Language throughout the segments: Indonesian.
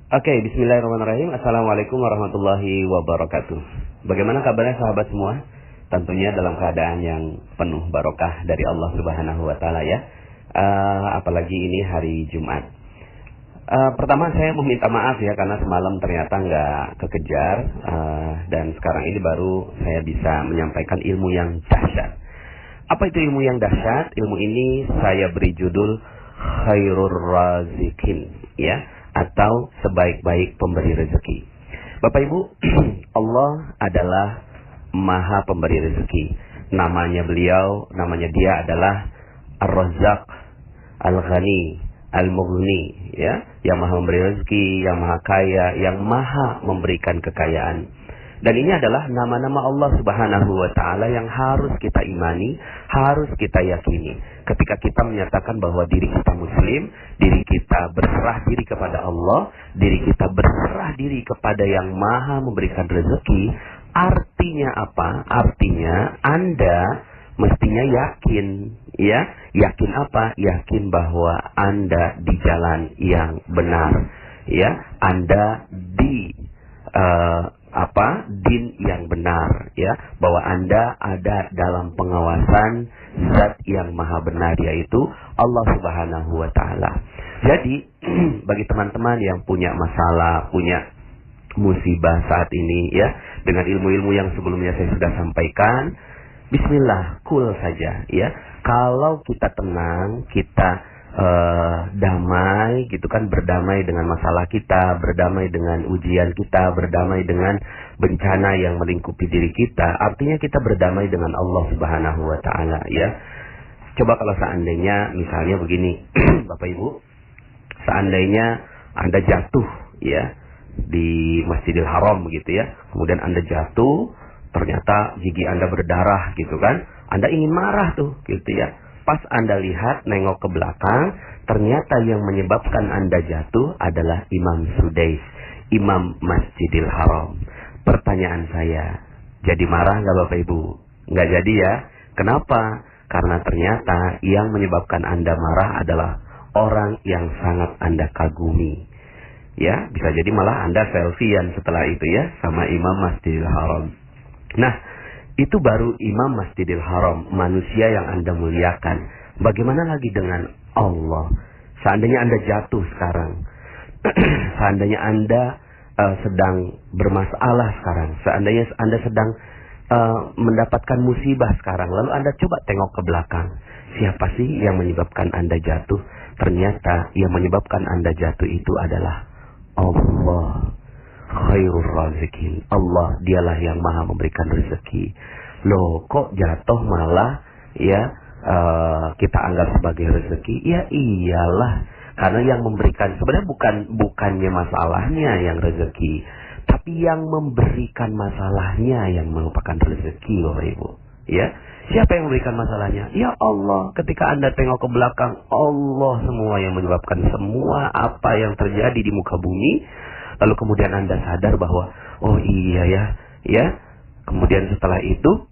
Oke, bismillahirrahmanirrahim. Assalamualaikum warahmatullahi wabarakatuh. Bagaimana kabarnya sahabat semua? Tentunya dalam keadaan yang penuh barokah dari Allah Subhanahu wa taala ya. Apalagi ini hari Jumat. Pertama saya meminta maaf ya karena semalam ternyata nggak kekejar dan sekarang ini baru saya bisa menyampaikan ilmu yang dahsyat. Apa itu ilmu yang dahsyat? Ilmu ini saya beri judul Khairur Razikin ya, atau sebaik-baik pemberi rezeki. Bapak Ibu, Allah adalah Maha Pemberi rezeki. Namanya dia adalah Ar-Razzaq, Al-Ghani, Al-Mughni ya, yang Maha memberi rezeki, yang Maha kaya, yang Maha memberikan kekayaan. Dan ini adalah nama-nama Allah Subhanahu wa taala yang harus kita imani, harus kita yakini. Ketika kita menyatakan bahwa diri kita muslim, diri kita berserah diri kepada Allah, diri kita berserah diri kepada yang Maha memberikan rezeki, artinya apa? Artinya Anda mestinya yakin, ya. Yakin apa? Yakin bahwa Anda di jalan yang benar, ya. Anda di din yang benar ya, bahwa Anda ada dalam pengawasan zat yang maha benar, yaitu Allah Subhanahu wa taala. Jadi bagi teman-teman yang punya masalah, punya musibah saat ini ya, dengan ilmu-ilmu yang sebelumnya saya sudah sampaikan, bismillah, cool saja ya. Kalau kita tenang, kita damai gitu kan, berdamai dengan masalah kita, berdamai dengan ujian kita, berdamai dengan bencana yang melingkupi diri kita, artinya kita berdamai dengan Allah Subhanahu wa taala ya. Coba kalau seandainya misalnya begini Bapak Ibu, seandainya Anda jatuh ya di Masjidil Haram gitu ya, kemudian Anda jatuh, ternyata gigi Anda berdarah gitu kan, Anda ingin marah tuh gitu ya. Pas Anda lihat, nengok ke belakang, ternyata yang menyebabkan Anda jatuh adalah Imam Sudais, Imam Masjidil Haram. Pertanyaan saya, jadi marah nggak Bapak Ibu? Nggak jadi ya. Kenapa? Karena ternyata yang menyebabkan Anda marah adalah orang yang sangat Anda kagumi. Ya, bisa jadi malah Anda selfiean setelah itu ya, sama Imam Masjidil Haram. Nah, itu baru Imam Masjidil Haram, manusia yang Anda muliakan. Bagaimana lagi dengan Allah? Seandainya Anda jatuh sekarang, seandainya Anda sedang bermasalah sekarang, seandainya Anda sedang mendapatkan musibah sekarang, lalu Anda coba tengok ke belakang, siapa sih yang menyebabkan Anda jatuh? Ternyata yang menyebabkan Anda jatuh itu adalah Allah. Khairur Razikin. Allah dialah yang maha memberikan rezeki. Loh, kok jatuh malah ya kita anggap sebagai rezeki? Ya iyalah, karena yang memberikan sebenarnya bukannya masalahnya yang rezeki, tapi yang memberikan masalahnya yang merupakan rezeki Bapak Ibu. Ya, siapa yang memberikan masalahnya? Ya Allah. Ketika Anda tengok ke belakang, Allah semua yang menyebabkan semua apa yang terjadi di muka bumi. Lalu kemudian Anda sadar bahwa, oh iya ya. Kemudian setelah itu,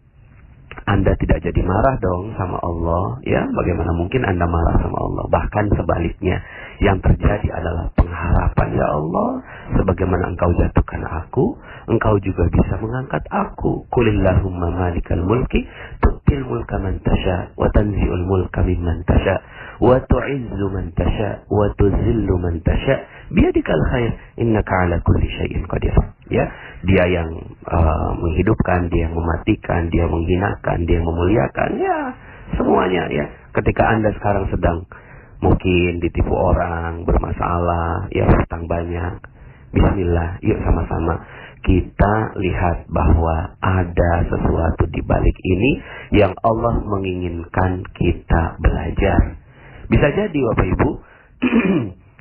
Anda tidak jadi marah dong sama Allah. Ya, bagaimana mungkin Anda marah sama Allah? Bahkan sebaliknya, yang terjadi adalah pengharapan, ya Allah, sebagaimana Engkau jatuhkan aku, Engkau juga bisa mengangkat aku. Qulillahumma malikal mulki, tu'til mulka man tasha, wa tanzi'ul mulka mimman tasha, wa tu'izzu man tasha, wa tuzillu man tasha, biyadikal khair, innaka ala kulli syai'in qadir. Ya, dia yang menghidupkan, dia yang mematikan, dia yang menghinakan, dia yang memuliakan, ya semuanya ya. Ketika Anda sekarang sedang mungkin ditipu orang, bermasalah, ya hutang banyak, bismillah, yuk sama-sama kita lihat bahwa ada sesuatu di balik ini yang Allah menginginkan kita belajar. Bisa jadi Bapak Ibu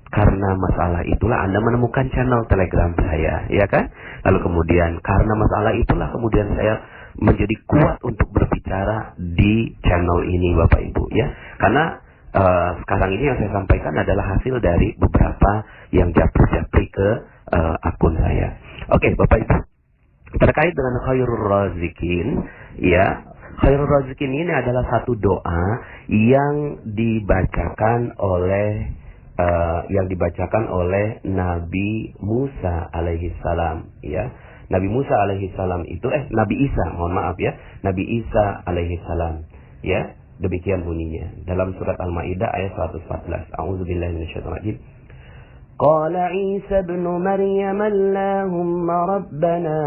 karena masalah itulah Anda menemukan channel Telegram saya, ya kan? Lalu kemudian karena masalah itulah kemudian saya menjadi kuat untuk berbicara di channel ini Bapak Ibu ya. Karena sekarang ini yang saya sampaikan adalah hasil dari beberapa yang japri ke akun saya. Oke, Bapak Ibu, terkait dengan Khairur Razikin ya, Khairur Razikin ini adalah satu doa yang dibacakan oleh yang dibacakan oleh Nabi Musa alaihi salam, ya. Nabi Musa alaihi salam itu Nabi Isa, mohon maaf ya. Nabi Isa alaihi salam, ya. Demikian bunyinya dalam surat Al-Maidah ayat 114. A'udzubillahi minasyaitonir rajim. Qala Isa ibn Maryam Allahumma rabbana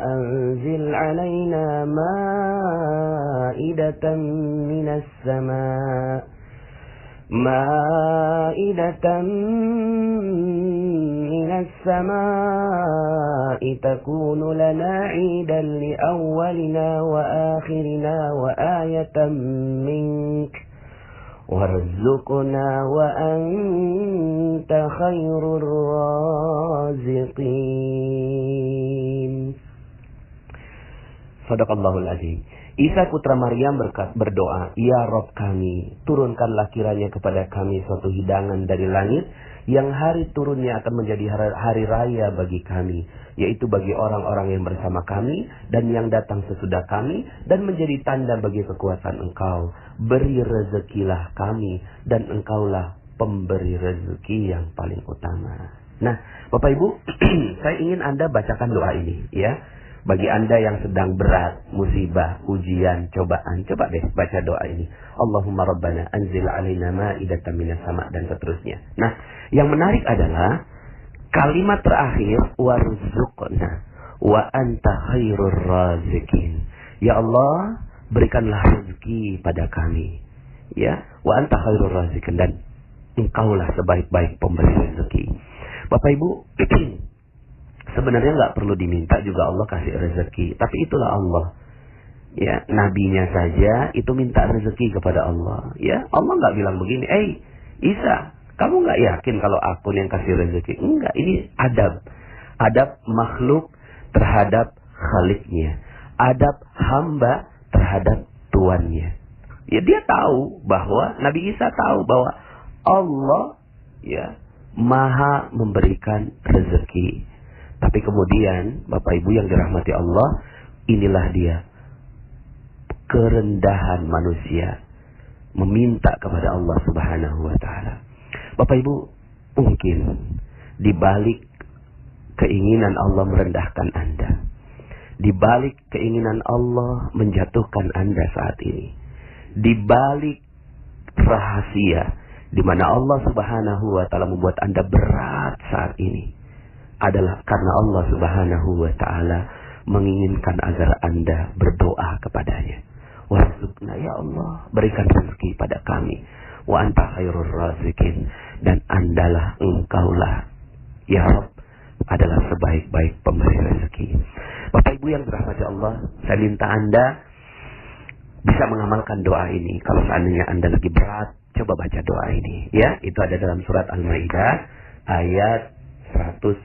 anzil 'alaina ma'idatan minas sama' مائدة من السماء تكون لنا عيدا لأولنا وآخرنا وآية منك وارزقنا وأنت خير الرازقين. Sadaqallahul azim. Isa putra Maryam berdoa, "Ya Rabb kami, turunkanlah kiranya kepada kami suatu hidangan dari langit yang hari turunnya akan menjadi hari raya bagi kami, yaitu bagi orang-orang yang bersama kami dan yang datang sesudah kami, dan menjadi tanda bagi kekuasaan Engkau. Beri rezekilah kami, dan Engkaulah pemberi rezeki yang paling utama." Nah, Bapak Ibu, saya ingin Anda bacakan doa ini, ya. Bagi Anda yang sedang berat, musibah, ujian, cobaan, coba deh baca doa ini. Allahumma rabbana anzil 'alaina ma'idatan minas sama' dan seterusnya. Nah, yang menarik adalah kalimat terakhir warzuqna wa anta khairur razikin. Ya Allah, berikanlah rezeki pada kami. Ya, wa anta khairur razikin, dan Engkaulah sebaik-baik pemberi rezeki. Bapak Ibu, sebenarnya nggak perlu diminta juga Allah kasih rezeki, tapi itulah Allah. Ya, nabinya saja itu minta rezeki kepada Allah. Ya, Allah nggak bilang begini, Isa, kamu nggak yakin kalau aku yang kasih rezeki? Enggak, ini adab makhluk terhadap Khaliknya, adab hamba terhadap tuannya. Ya, dia tahu bahwa Nabi Isa tahu bahwa Allah, ya, maha memberikan rezeki. Tapi kemudian, Bapak Ibu yang dirahmati Allah, inilah dia kerendahan manusia meminta kepada Allah Subhanahu wa taala. Bapak Ibu, mungkin di balik keinginan Allah merendahkan Anda, di balik keinginan Allah menjatuhkan Anda saat ini, di balik rahasia di mana Allah Subhanahu wa taala membuat Anda berat saat ini, adalah karena Allah Subhanahu wa taala menginginkan agar Anda berdoa kepadanya. Warzuqna, ya Allah, berikan rezeki pada kami. Wa anta khairur razikin, dan Engkaulah ya Rabb adalah sebaik-baik pemberi rezeki. Bapak Ibu yang dirahmati Allah, saya minta Anda bisa mengamalkan doa ini. Kalau seandainya Anda lagi berat, coba baca doa ini, ya. Itu ada dalam surat Al-Maidah ayat 114.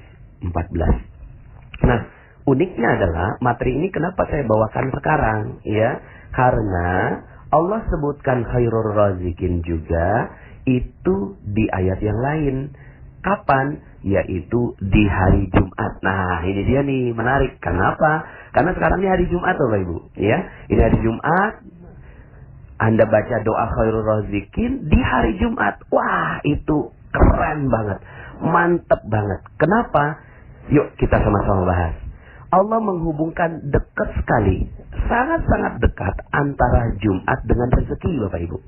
Nah, uniknya adalah materi ini kenapa saya bawakan sekarang, ya? Karena Allah sebutkan khairur razikin juga itu di ayat yang lain. Kapan? Yaitu di hari Jumat. Nah, ini dia nih, menarik. Kenapa? Karena sekarang ini hari Jumat, Bapak Ibu, ya. Ini hari Jumat. Anda baca doa khairur razikin di hari Jumat. Wah, itu keren banget. Mantep banget. Kenapa? Yuk kita sama-sama bahas. Allah menghubungkan dekat sekali, sangat-sangat dekat antara Jumat dengan rezeki, Bapak Ibu.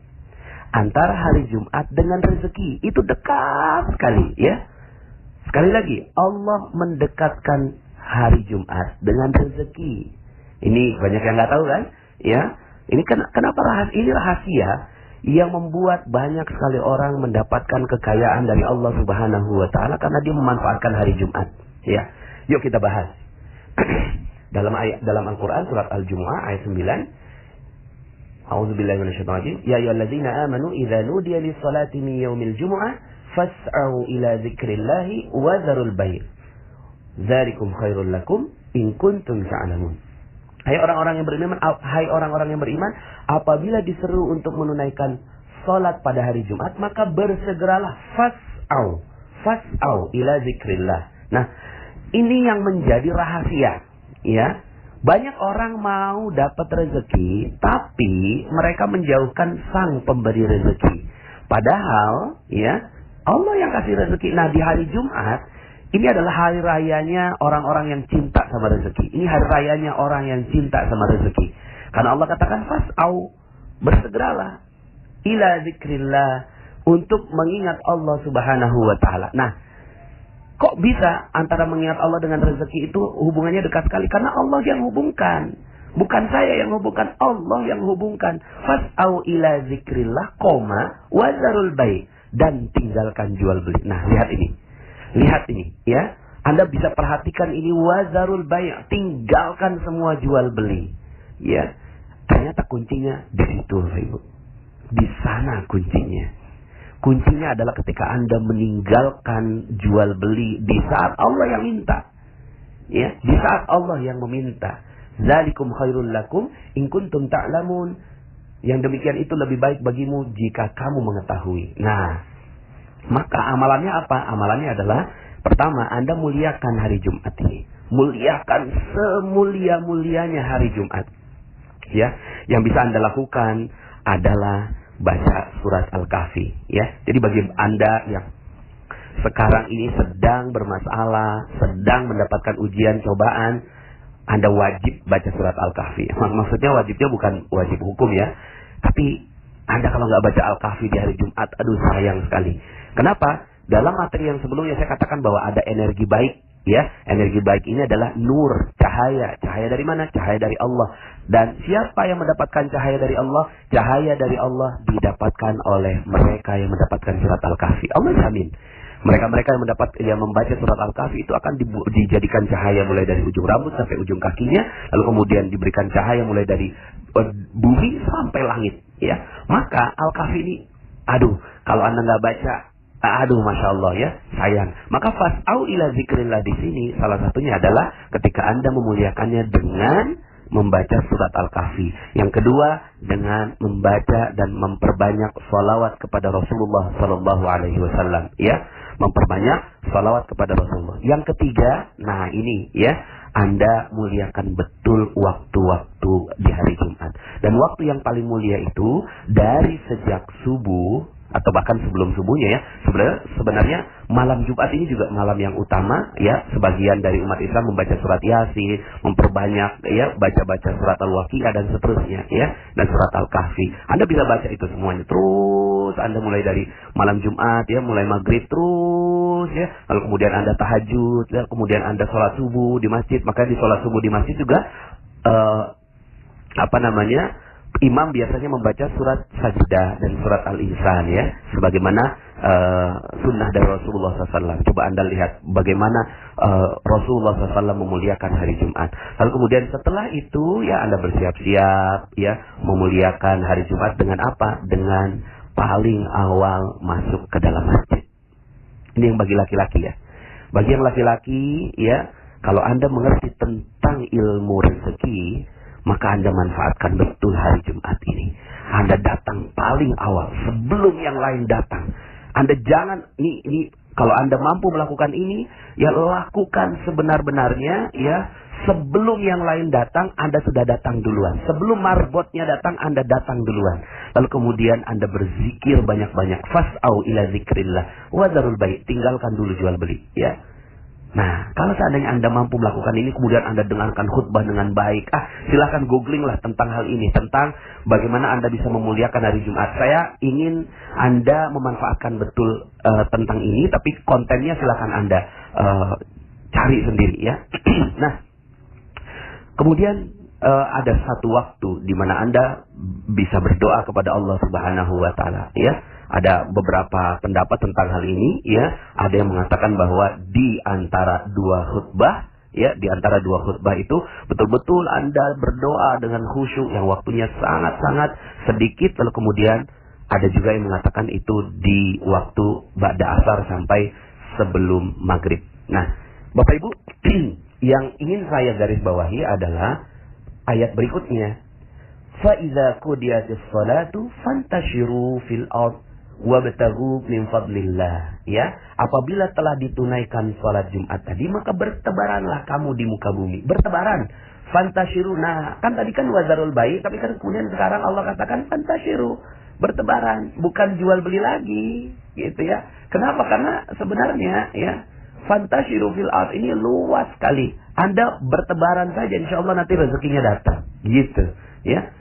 Antara hari Jumat dengan rezeki, itu dekat sekali, ya. Sekali lagi, Allah mendekatkan hari Jumat dengan rezeki. Ini banyak yang nggak tahu kan, ya. Ini kenapa ini rahasia yang membuat banyak sekali orang mendapatkan kekayaan dari Allah Subhanahu wa taala karena dia memanfaatkan hari Jumat. Ya, yuk kita bahas. dalam Al-Qur'an surat Al-Jumu'ah ayat 9. A'udzubillahi minasyaitonir rajim. Ya ayyuhalladzina amanu idza nudiya lis-salati min yaumil jumu'ah fas'au ila dzikrillahi wa dzarul bai'. Dzalikum khairul lakum in kuntum ta'lamun. Hai orang-orang yang beriman, apabila diseru untuk menunaikan salat pada hari Jumat, maka bersegeralah, fas'au ila dzikrillah. Nah, ini yang menjadi rahasia, ya. Banyak orang mau dapat rezeki, tapi mereka menjauhkan sang pemberi rezeki. Padahal ya Allah yang kasih rezeki. Nah, di hari Jumat ini adalah hari rayanya orang-orang yang cinta sama rezeki. Ini hari rayanya orang yang cinta sama rezeki. Karena Allah katakan fas'au, bersegeralah ila zikrillah, untuk mengingat Allah Subhanahu wa taala. Nah, kok bisa antara mengingat Allah dengan rezeki itu hubungannya dekat sekali? Karena Allah yang hubungkan. Bukan saya yang hubungkan, Allah yang hubungkan. Fas'au ila zikrillah, wazarul bai', dan tinggalkan jual beli. Nah, lihat ini. Lihat ini, ya. Anda bisa perhatikan ini, wazarul bai', tinggalkan semua jual beli. Ya. Ternyata kuncinya di situ, Bapak Ibu. Di sana kuncinya. Kuncinya adalah ketika Anda meninggalkan jual beli di saat Allah yang minta. Ya, di saat Allah yang meminta. Zalikum khairul lakum in kuntum ta'lamun. Yang demikian itu lebih baik bagimu jika kamu mengetahui. Nah, maka amalannya apa? Amalannya adalah pertama, Anda muliakan hari Jumat ini. Muliakan semulia-mulianya hari Jumat. Ya, yang bisa Anda lakukan adalah baca surat Al-Kahfi, ya. Jadi bagi Anda yang sekarang ini sedang bermasalah, sedang mendapatkan ujian, cobaan, Anda wajib baca surat Al-Kahfi. Maksudnya wajibnya bukan wajib hukum ya, tapi Anda kalau nggak baca Al-Kahfi di hari Jumat, aduh sayang sekali. Kenapa? Dalam materi yang sebelumnya saya katakan bahwa ada energi baik, ya. Energi baik ini adalah nur, cahaya. Cahaya dari mana? Cahaya dari Allah. Dan siapa yang mendapatkan cahaya dari Allah? Cahaya dari Allah didapatkan oleh mereka yang mendapatkan surat Al-Kahfi. Allah jamin. Mereka-mereka yang membaca surat Al-Kahfi itu akan dijadikan cahaya mulai dari ujung rambut sampai ujung kakinya, lalu kemudian diberikan cahaya mulai dari bumi sampai langit, ya. Maka Al-Kahfi ini, aduh, kalau Anda nggak baca, aduh, masya Allah ya, sayang. Maka fas'au ila zikrillah di sini salah satunya adalah ketika Anda memuliakannya dengan membaca surat Al-Kahfi. Yang kedua, dengan membaca dan memperbanyak salawat kepada Rasulullah Sallallahu Alaihi Wasallam, ya, memperbanyak salawat kepada Rasulullah. Yang ketiga, nah ini ya, Anda muliakan betul waktu-waktu di hari Jumat. Dan waktu yang paling mulia itu dari sejak subuh atau bahkan sebelum subuhnya ya. Sebenarnya malam Jumat ini juga malam yang utama ya. Sebagian dari umat Islam membaca surat Yasin, memperbanyak ya, baca-baca surat Al-Waqiah dan seterusnya ya, dan surat Al-Kahfi. Anda bisa baca itu semuanya terus. Anda mulai dari malam Jumat ya, mulai maghrib terus ya. Lalu kemudian Anda tahajud ya, kemudian Anda sholat subuh di masjid. Maka di sholat subuh di masjid juga imam biasanya membaca surat Sajdah dan surat Al-Insan ya, sebagaimana sunnah dari Rasulullah SAW. Coba Anda lihat bagaimana Rasulullah SAW memuliakan hari Jumat. Lalu kemudian setelah itu ya, Anda bersiap-siap ya, memuliakan hari Jumat dengan apa? Dengan paling awal masuk ke dalam masjid. Ini yang bagi laki-laki ya. Bagi yang laki-laki ya, kalau Anda mengerti tentang ilmu rezeki, maka Anda manfaatkan betul hari Jumat ini. Anda datang paling awal sebelum yang lain datang. Anda jangan ini kalau Anda mampu melakukan ini, ya lakukan sebenar-benarnya ya. Sebelum yang lain datang, Anda sudah datang duluan. Sebelum marbotnya datang, Anda datang duluan. Lalu kemudian Anda berzikir banyak-banyak. Fas'au ila zikrillah wa dzarul bai', tinggalkan dulu jual beli ya. Nah, kalau seandainya Anda mampu melakukan ini, kemudian Anda dengarkan khutbah dengan baik, silakan googling lah tentang hal ini, tentang bagaimana Anda bisa memuliakan hari Jumat. Saya ingin Anda memanfaatkan betul tentang ini, tapi kontennya silakan Anda cari sendiri ya. Nah, kemudian ada satu waktu di mana Anda bisa berdoa kepada Allah Subhanahu wa taala ya. Ada beberapa pendapat tentang hal ini ya. Ada yang mengatakan bahwa di antara dua khutbah ya, di antara dua khutbah itu betul-betul Anda berdoa dengan khusyuk yang waktunya sangat-sangat sedikit. Lalu kemudian ada juga yang mengatakan itu di waktu ba'da asar sampai sebelum maghrib. Nah, Bapak Ibu, yang ingin saya garis bawahi adalah ayat berikutnya. Fa idza qudiyatis salatu fantashiru fil ard wabtaghu min fadlillah ya. Apabila telah ditunaikan salat Jumat tadi, maka bertebaranlah kamu di muka bumi. Bertebaran. Fantashiru. Nah, kan tadi kan wazarul bai', tapi kan kemudian sekarang Allah katakan fantashiru. bertebaran, bukan jual beli lagi, gitu ya. Kenapa? Karena sebenarnya ya, fantasyiru fil ard ini luas sekali. Anda bertebaran saja, insya Allah nanti rezekinya datang, gitu ya.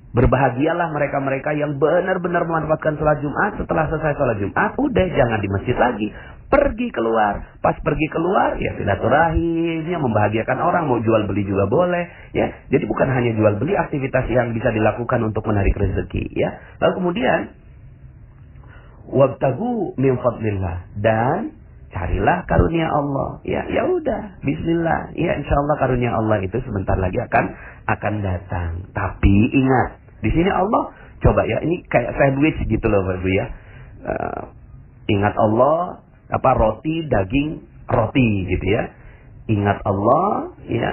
Berbahagialah mereka-mereka yang benar-benar memanfaatkan sholat Jumat. Setelah selesai sholat Jumat, udah jangan di masjid lagi, pergi keluar. Pas pergi keluar, ya silaturahim, ya membahagiakan orang, mau jual beli juga boleh, ya. Jadi bukan hanya jual beli, aktivitas yang bisa dilakukan untuk menarik rezeki, ya. Lalu kemudian, wabtagu min fadlillah, dan carilah karunia Allah. Ya udah, bismillah. Ya insyaallah karunia Allah itu sebentar lagi akan datang. Tapi ingat, di sini Allah coba ya, ini kayak sandwich gitu loh Bapak Ibu ya. Ingat Allah, roti, daging, roti gitu ya. Ingat Allah, ya.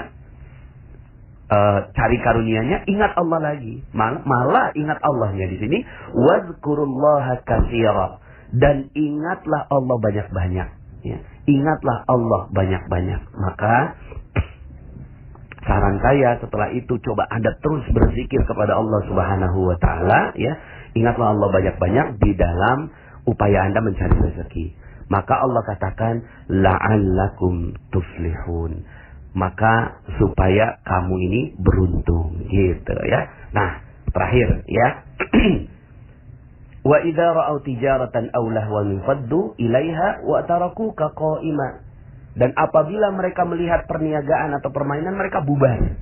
Cari karunianya, ingat Allah lagi. Malah ingat Allahnya di sini, wazkurullaha katsira, dan ingatlah Allah banyak-banyak. Ya. Ingatlah Allah banyak-banyak. Maka saran saya setelah itu, coba Anda terus berzikir kepada Allah Subhanahu wa taala, ya. Ingatlah Allah banyak-banyak di dalam upaya Anda mencari rezeki. Maka Allah katakan la'allakum tuflihun. Maka supaya kamu ini beruntung, gitu ya. Nah, terakhir ya. Wa idza ra'au tijaratan aw lahwan faddu ilaiha wa tarakuka qa'ima. Dan apabila mereka melihat perniagaan atau permainan, mereka bubar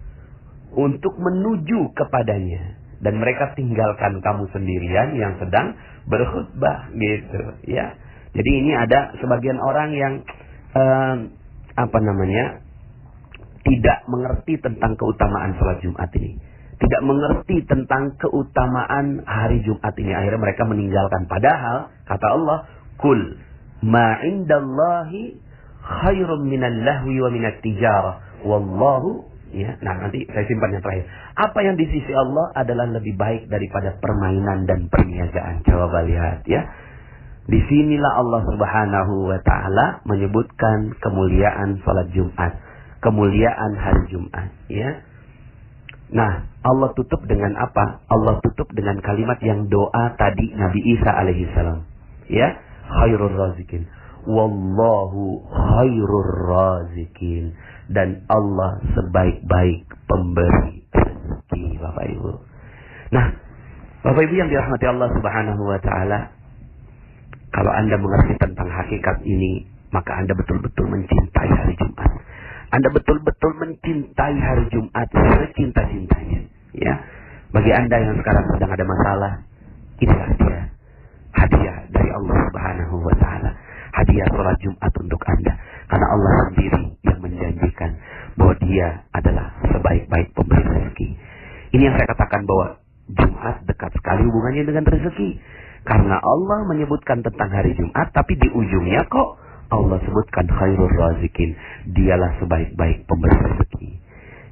untuk menuju kepadanya, dan mereka tinggalkan kamu sendirian yang sedang berkhutbah, gitu ya. Jadi ini ada sebagian orang yang tidak mengerti tentang keutamaan salat Jumat ini. Tidak mengerti tentang keutamaan hari Jumat ini. Akhirnya mereka meninggalkan. Padahal, kata Allah, Kul ma indallahi khairun minal lahwi wa minat tijarah. Wallahu, ya. Nah, nanti saya simpan yang terakhir. Apa yang di sisi Allah adalah lebih baik daripada permainan dan perniagaan. Coba lihat, ya. Disinilah Allah Subhanahu wa ta'ala menyebutkan kemuliaan salat Jumat. Kemuliaan hari Jumat, ya. Nah, Allah tutup dengan apa? Allah tutup dengan kalimat yang doa tadi Nabi Isa alaihissalam. Ya, khairur razikin. Wallahu khairur razikin. Dan Allah sebaik-baik pemberi rezeki, Bapak Ibu. Nah, Bapak Ibu yang dirahmati Allah Subhanahu wa taala, kalau Anda mengerti tentang hakikat ini, maka Anda betul-betul mencintai hari Jumat. Anda betul-betul mencintai hari Jumat secinta-cintanya, ya. Bagi Anda yang sekarang sedang ada masalah, inilah dia hadiah dari Allah Subhanahu wa taala. Hadiah salat Jumat untuk Anda, karena Allah sendiri yang menjanjikan bahwa Dia adalah sebaik-baik pemberi rezeki. Ini yang saya katakan bahwa Jumat dekat sekali hubungannya dengan rezeki, karena Allah menyebutkan tentang hari Jumat, tapi di ujungnya kok Allah sebutkan khairur razikin. Dialah sebaik-baik pemberi rezeki.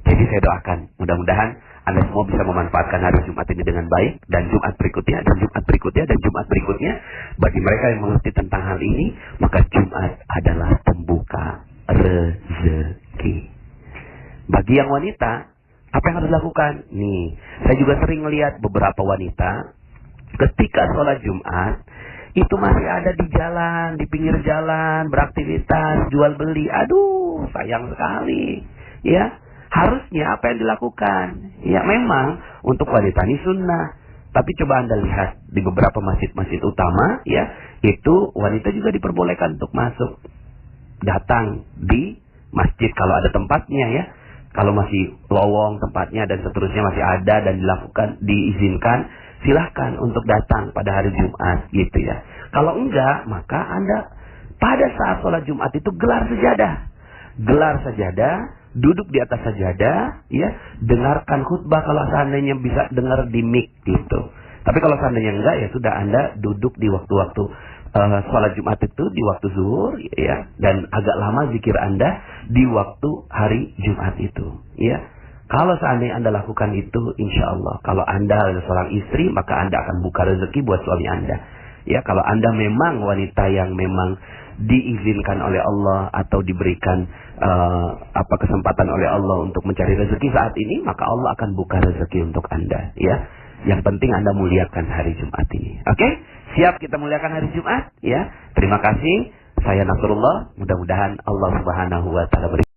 Jadi saya doakan, mudah-mudahan Anda semua bisa memanfaatkan hari Jumat ini dengan baik, dan Jumat berikutnya, dan Jumat berikutnya, dan Jumat berikutnya. Bagi mereka yang mengerti tentang hal ini, maka Jumat adalah pembuka rezeki. Bagi yang wanita, apa yang harus dilakukan? Nih, saya juga sering melihat beberapa wanita ketika sholat Jumat itu masih ada di jalan, di pinggir jalan, beraktivitas, jual beli. Aduh, sayang sekali. Ya, harusnya apa yang dilakukan? Ya, memang untuk wanita ini sunnah. Tapi coba Anda lihat di beberapa masjid-masjid utama, ya, itu wanita juga diperbolehkan untuk masuk, datang di masjid kalau ada tempatnya, ya. Kalau masih lowong tempatnya dan seterusnya masih ada dan diizinkan, silahkan untuk datang pada hari Jumat, gitu ya. Kalau enggak, maka Anda pada saat sholat Jumat itu gelar sajadah. Gelar sajadah, duduk di atas sajadah, ya, dengarkan khutbah kalau seandainya bisa dengar di mic, gitu. Tapi kalau seandainya enggak, ya sudah, Anda duduk di waktu-waktu sholat Jumat itu di waktu zuhur, ya, dan agak lama zikir Anda di waktu hari Jumat itu, ya. Kalau seandainya Anda lakukan itu, insya Allah, kalau Anda adalah seorang istri, maka Anda akan buka rezeki buat suami Anda. Ya, kalau Anda memang wanita yang memang diizinkan oleh Allah atau diberikan kesempatan oleh Allah untuk mencari rezeki saat ini, maka Allah akan buka rezeki untuk Anda. Ya, Yang penting Anda muliakan hari Jumat ini. Oke? Siap kita muliakan hari Jumat? Ya. Terima kasih. Saya Nasrullah. Mudah-mudahan Allah Subhanahu wa taala